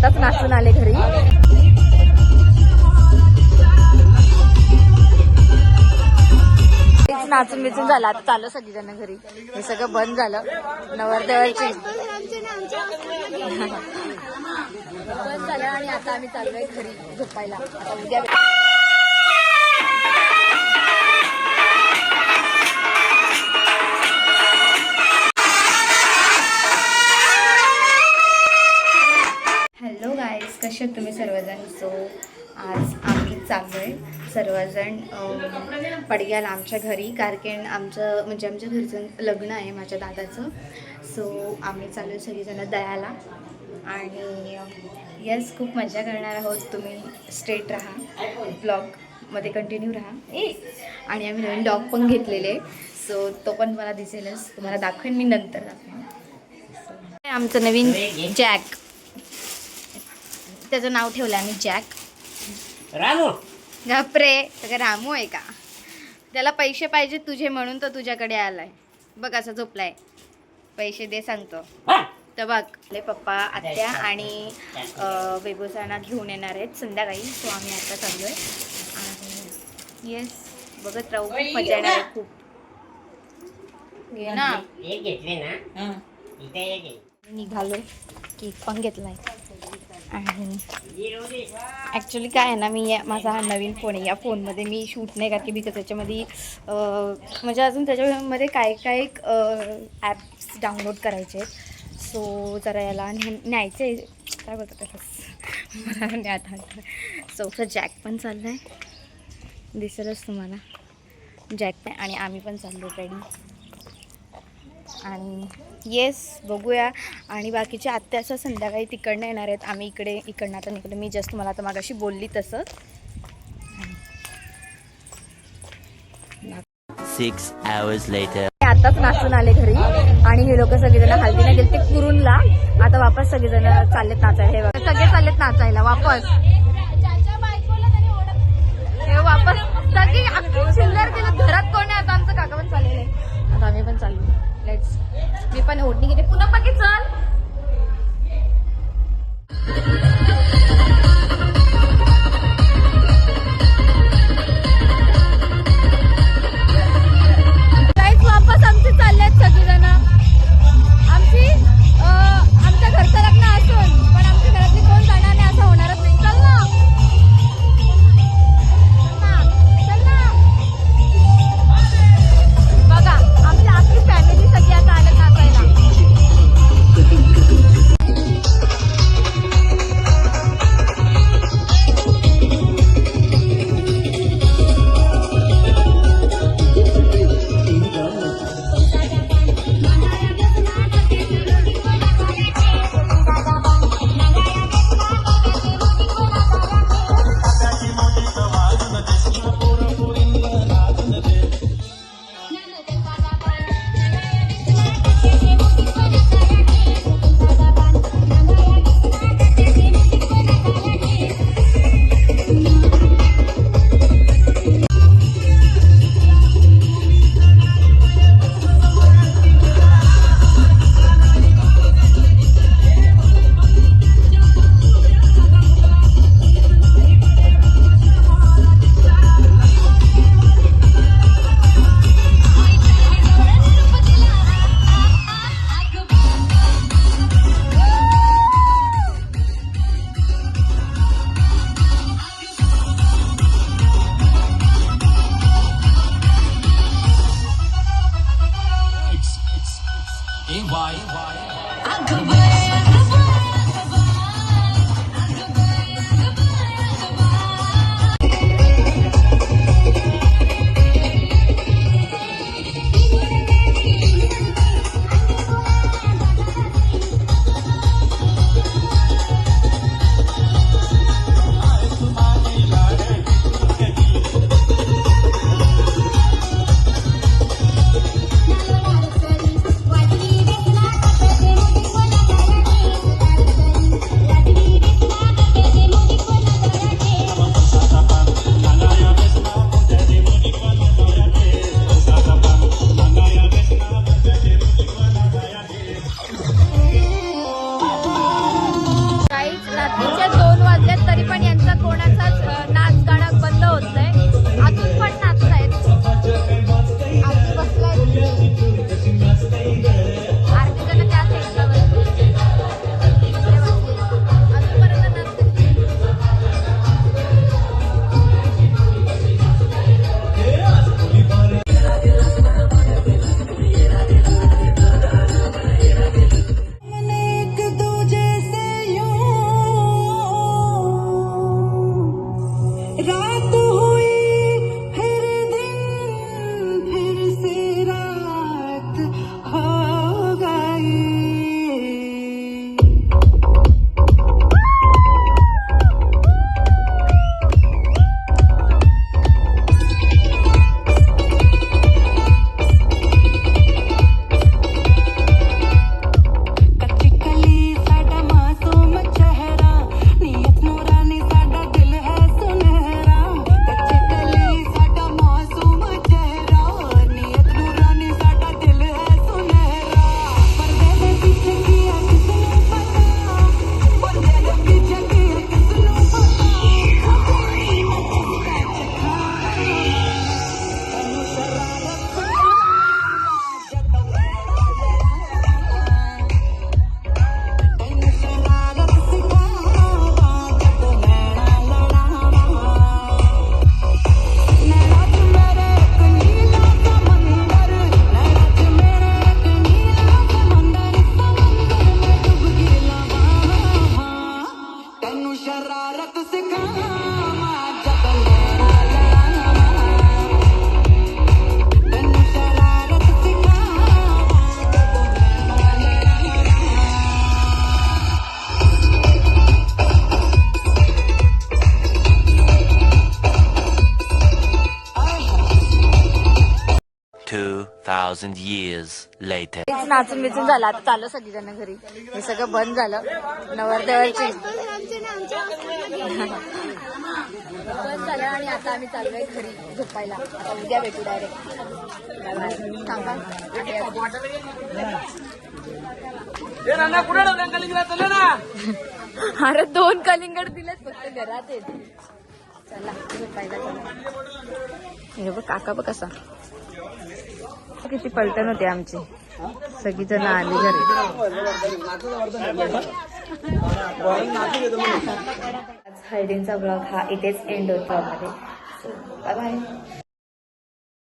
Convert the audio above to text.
आताच नाचून आले घरी. नाचून बिचून झालं, आता चालू सगळीजण घरी. हे सगळं बंद झालं. नवरदेवाची बंद झालं आणि आता आम्ही चाललोय घरी झोपायला. आता उद्या हॅलो गाईज, कसे आहेत तुम्ही सर्वजण. सो आज आम्ही चाललोय सर्वजण पडग्याला आमच्या घरी, कारण आमचं म्हणजे आमच्या घरचं लग्न आहे माझ्या दादाचं. सो आम्ही चाललो आहे सगळीजणं दयाला आणि येस खूप मजा करणार आहोत. तुम्ही स्ट्रेट राहा, ब्लॉगमध्ये कंटिन्यू राहा. आणि आम्ही नवीन डॉग पण घेतलेले, सो तो पण मला दिसेलच, तुम्हाला दाखवेन मी नंतर दाखवेन. आमचं नवीन जॅक, त्याचं नाव ठेवलं आम्ही जॅक. रामू घापरे, सगळं रामू आहे का? त्याला पैसे पाहिजे तुझे म्हणून तर तुझ्याकडे आलाय. बघ असं झोपलाय, पैसे दे सांगतो. तर बघ आपले पप्पा, आत्या आणि बेबूसांना घेऊन येणार आहेत संध्याकाळी. सो आम्ही आता चाललोय आणि येस बघत राहू, खूप मजा येणार आहे. खूप घे ना, एक घेतले ना, इथे एक निघालोय. केक पण घेतलाय आणि ॲक्च्युली काय आहे ना, मी माझा हा नवीन फोन आहे, या फोनमध्ये मी शूट नाही करते बिकॉज त्याच्यामध्ये म्हणजे अजून त्याच्यामध्ये काय काय ॲप्स डाउनलोड करायचे आहेत. सो जरा याला न्यायचं आहे, काय बोलतात त्याला मला नाही आठवत. सो जॅक पण चाललं आहे, दिसेलच तुम्हाला जॅक पण. आणि आम्ही पण चाललो रेडी. आणि येस बघूया. आणि बाकीच्या आत्या असं संध्याकाळी तिकडनं येणार आहेत, आम्ही इकडनं आता निघलो. मी जस्ट तुम्हाला आता मागाशी बोलली तसं. 6 hours later. आताच नाचून आले घरी आणि हे लोक सगळेजण हल्दीला गेले ते कुरूनला. आता वापस सगळेजण चाललेत नाचायला. हे बघा सगळे चाललेत नाचायला वापस. हे वापस सगळी अख्खी चिल्लर गेलं. घरात कोण आहे आता? आमचं काका पण चाललेले. आता आम्ही पण चाललो. लेट्स. मी पण ओढणी घेते पुन्हा. बाकी चल. वापस आमचे चालले आहेत सगळीजण. आमच्या घरचं लग्न असून पण आमच्या घरातली कोण जाणार नाही असं होणारच नाही. चल ना, चल ना. बघा आमची अख्खी फॅमिली सगळी आता आल्यात नाचायला. 2,000 years later. नाचून बिचून झालं आता चालू सगळीजण घरी. हे सगळं बंद झालं. नवरदेवाची बंद झालं आणि आता आम्ही चाललोय घरी झोपायला. आता उद्या भेटू डायरेक्ट. सांगा अरे 2 कलिंगड दिलेत फक्त घरात आहेत. चला झोपायला चला. हे बघ काका बघ कसा किती पलटण होते आमची. सगळीजण आली घरी. हळदींचा ब्लॉग हा इथेच एंड होतो. Bye bye.